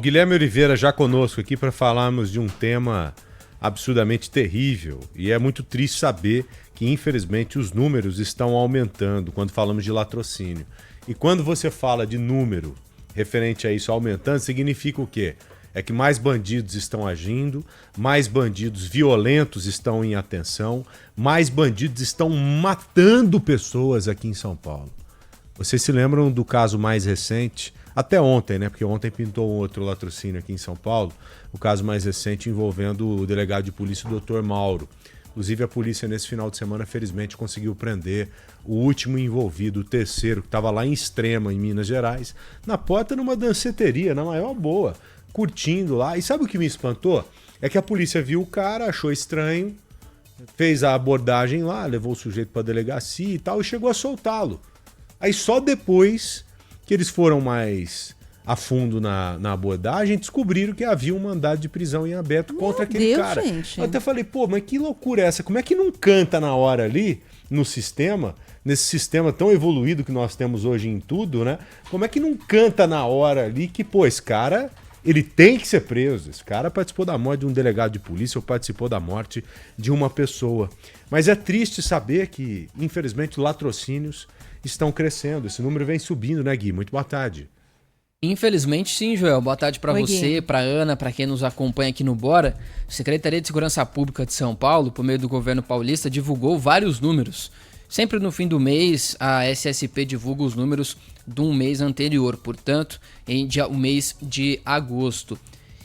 Guilherme Oliveira já conosco aqui para falarmos de um tema absurdamente terrível. E é muito triste saber que, infelizmente, os números estão aumentando quando falamos de latrocínio. E quando você fala de número referente a isso aumentando, significa o quê? É que mais bandidos estão agindo, mais bandidos violentos estão em atenção, mais bandidos estão matando pessoas aqui em São Paulo. Vocês se lembram do caso mais recente, até ontem, né? Porque ontem pintou um outro latrocínio aqui em São Paulo, o caso mais recente envolvendo o delegado de polícia, o Dr. Mauro. Inclusive a polícia nesse final de semana, felizmente, conseguiu prender o último envolvido, o terceiro, que estava lá em Extrema, em Minas Gerais, na porta numa danceteria, na maior boa, curtindo lá. E sabe o que me espantou? É que a polícia viu o cara, achou estranho, fez a abordagem lá, levou o sujeito para a delegacia e tal, e chegou a soltá-lo. Aí só depois que eles foram mais a fundo na abordagem, descobriram que havia um mandado de prisão em aberto contra aquele cara. Gente. Eu até falei, pô, mas que loucura é essa? Como é que não canta na hora ali, no sistema, nesse sistema tão evoluído que nós temos hoje em tudo, né? Como é que não canta na hora ali que, pô, esse cara, ele tem que ser preso. Esse cara participou da morte de um delegado de polícia ou participou da morte de uma pessoa. Mas é triste saber que, infelizmente, latrocínios estão crescendo. Esse número vem subindo, né, Gui? Muito boa tarde. Infelizmente sim, Joel. Boa tarde para você, para Ana, para quem nos acompanha aqui no Bora. A Secretaria de Segurança Pública de São Paulo, por meio do governo paulista, divulgou vários números. Sempre no fim do mês, a SSP divulga os números de um mês anterior, portanto, o mês de agosto.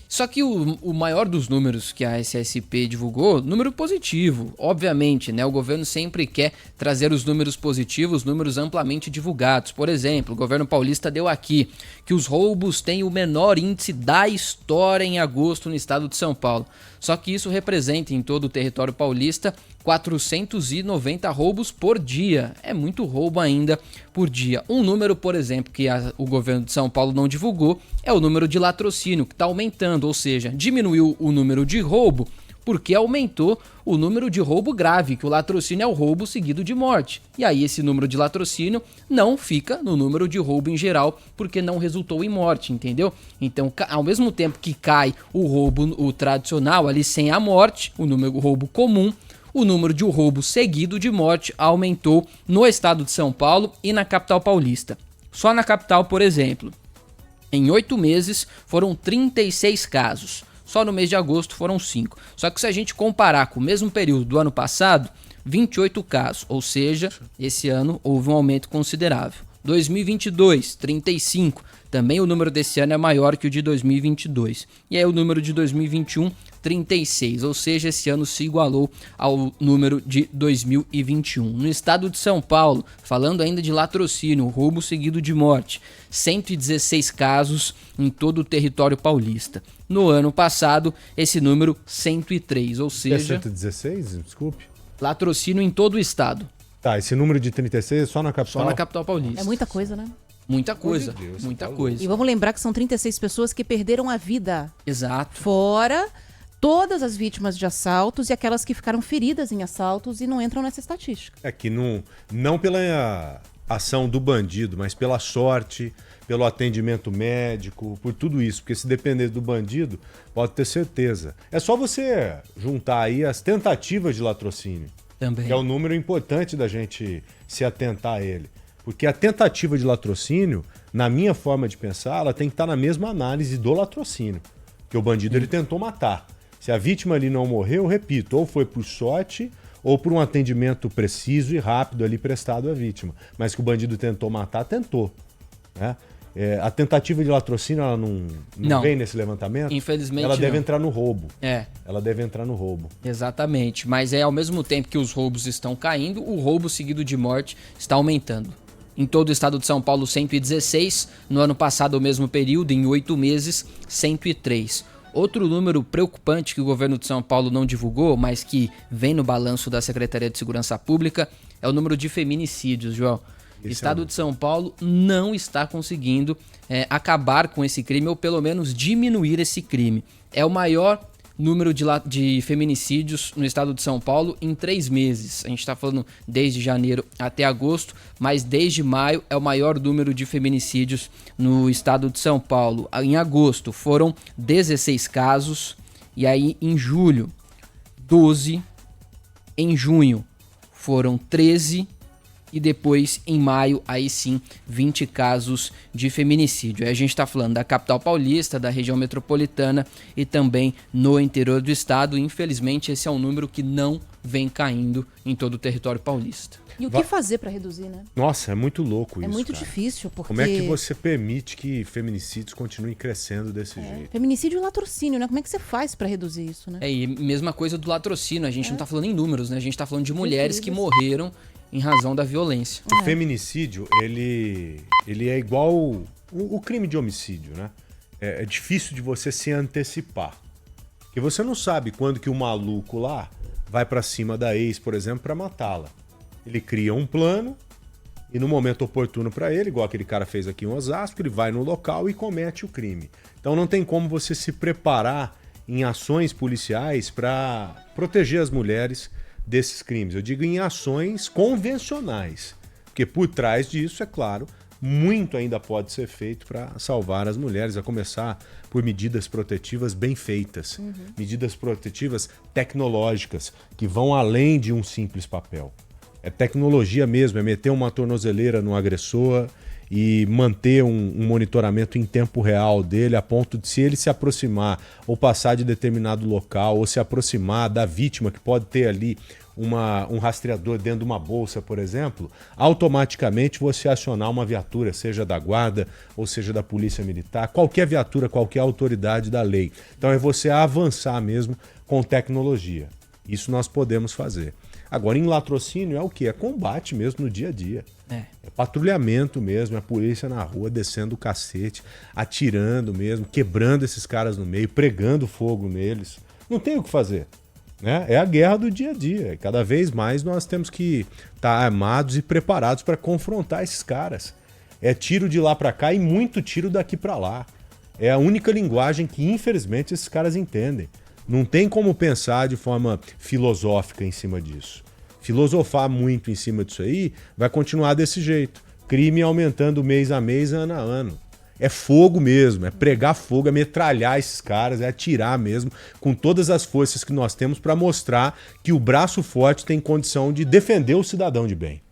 Só que o maior dos números que a SSP divulgou, número positivo, obviamente, né? O governo sempre quer trazer os números positivos, números amplamente divulgados. Por exemplo, o governo paulista deu aqui que os roubos têm o menor índice da história em agosto no estado de São Paulo. Só que isso representa em todo o território paulista 490 roubos por dia. É muito roubo ainda por dia. Um número, por exemplo, que o governo de São Paulo não divulgou é o número de latrocínio, que está aumentando, ou seja, diminuiu o número de roubo porque aumentou o número de roubo grave, que o latrocínio é o roubo seguido de morte. E aí esse número de latrocínio não fica no número de roubo em geral, porque não resultou em morte, entendeu? Então, ao mesmo tempo que cai o roubo, o tradicional, ali sem a morte, o roubo comum, o número de roubo seguido de morte aumentou no estado de São Paulo e na capital paulista. Só na capital, por exemplo, em 8 meses foram 36 casos. Só no mês de agosto foram 5. Só que se a gente comparar com o mesmo período do ano passado, 28 casos. Ou seja, esse ano houve um aumento considerável. 2022, 35. Também o número desse ano é maior que o de 2022. E aí o número de 2021, 36. Ou seja, esse ano se igualou ao número de 2021. No estado de São Paulo, falando ainda de latrocínio, roubo seguido de morte, 116 casos em todo o território paulista. No ano passado, esse número 103, ou seja... É 116? Desculpe. Latrocínio em todo o estado. Tá, esse número de 36 é só na capital? Só na capital paulista. É muita coisa, né? Muita coisa, Deus, muita tá coisa. E vamos lembrar que são 36 pessoas que perderam a vida. Exato. Fora todas as vítimas de assaltos e aquelas que ficaram feridas em assaltos e não entram nessa estatística. É que não pela ação do bandido, mas pela sorte, pelo atendimento médico, por tudo isso. Porque se depender do bandido, pode ter certeza. É só você juntar aí as tentativas de latrocínio. Também. Que é um número importante da gente se atentar a ele. Porque a tentativa de latrocínio, na minha forma de pensar, ela tem que estar na mesma análise do latrocínio. Que o bandido ele tentou matar. Se a vítima ali não morreu, eu repito, ou foi por sorte ou por um atendimento preciso e rápido ali prestado à vítima. Mas que o bandido tentou matar, tentou. Né? A tentativa de latrocínio, ela não vem nesse levantamento? Infelizmente ela deve não. entrar no roubo. É. Ela deve entrar no roubo. Exatamente, mas ao mesmo tempo que os roubos estão caindo, o roubo seguido de morte está aumentando. Em todo o estado de São Paulo, 116. No ano passado, o mesmo período, em 8 meses, 103. Outro número preocupante que o governo de São Paulo não divulgou, mas que vem no balanço da Secretaria de Segurança Pública, é o número de feminicídios, João. O estado de São Paulo não está conseguindo acabar com esse crime, ou pelo menos diminuir esse crime. É o maior número de feminicídios no estado de São Paulo em 3 meses. A gente está falando desde janeiro até agosto, mas desde maio é o maior número de feminicídios no estado de São Paulo. Em agosto foram 16 casos, e aí em julho, 12, em junho foram 13, e depois, em maio, aí sim, 20 casos de feminicídio. Aí a gente está falando da capital paulista, da região metropolitana e também no interior do estado. Infelizmente, esse é um número que não vem caindo em todo o território paulista. E o que fazer para reduzir, né? Nossa, é muito louco isso, É muito cara. difícil, porque... Como é que você permite que feminicídios continuem crescendo desse jeito? Feminicídio e latrocínio, né? Como é que você faz para reduzir isso, né? E mesma coisa do latrocínio. A gente não está falando em números, né? A gente está falando de mulheres que morreram em razão da violência. O feminicídio, ele é igual o crime de homicídio, né? É difícil de você se antecipar. Porque você não sabe quando que o maluco lá vai pra cima da ex, por exemplo, pra matá-la. Ele cria um plano e no momento oportuno pra ele, igual aquele cara fez aqui em Osasco, ele vai no local e comete o crime. Então não tem como você se preparar em ações policiais pra proteger as mulheres desses crimes. Eu digo em ações convencionais, porque por trás disso, é claro, muito ainda pode ser feito para salvar as mulheres, a começar por medidas protetivas bem feitas, medidas protetivas tecnológicas, que vão além de um simples papel. É tecnologia mesmo, é meter uma tornozeleira no agressor e manter um monitoramento em tempo real dele, a ponto de, se ele se aproximar ou passar de determinado local, ou se aproximar da vítima, que pode ter ali um rastreador dentro de uma bolsa, por exemplo, automaticamente você acionar uma viatura, seja da guarda ou seja da polícia militar, qualquer viatura, qualquer autoridade da lei. Então é você avançar mesmo com tecnologia. Isso nós podemos fazer. Agora, em latrocínio é o quê? É combate mesmo no dia a dia. É patrulhamento mesmo, é a polícia na rua descendo o cacete, atirando mesmo, quebrando esses caras no meio, pregando fogo neles. Não tem o que fazer, né? É a guerra do dia a dia. Cada vez mais nós temos que estar armados e preparados para confrontar esses caras. É tiro de lá para cá e muito tiro daqui para lá. É a única linguagem que, infelizmente, esses caras entendem. Não tem como pensar de forma filosófica em cima disso. Filosofar muito em cima disso aí vai continuar desse jeito. Crime aumentando mês a mês, ano a ano. É fogo mesmo, é pregar fogo, é metralhar esses caras, é atirar mesmo com todas as forças que nós temos para mostrar que o braço forte tem condição de defender o cidadão de bem.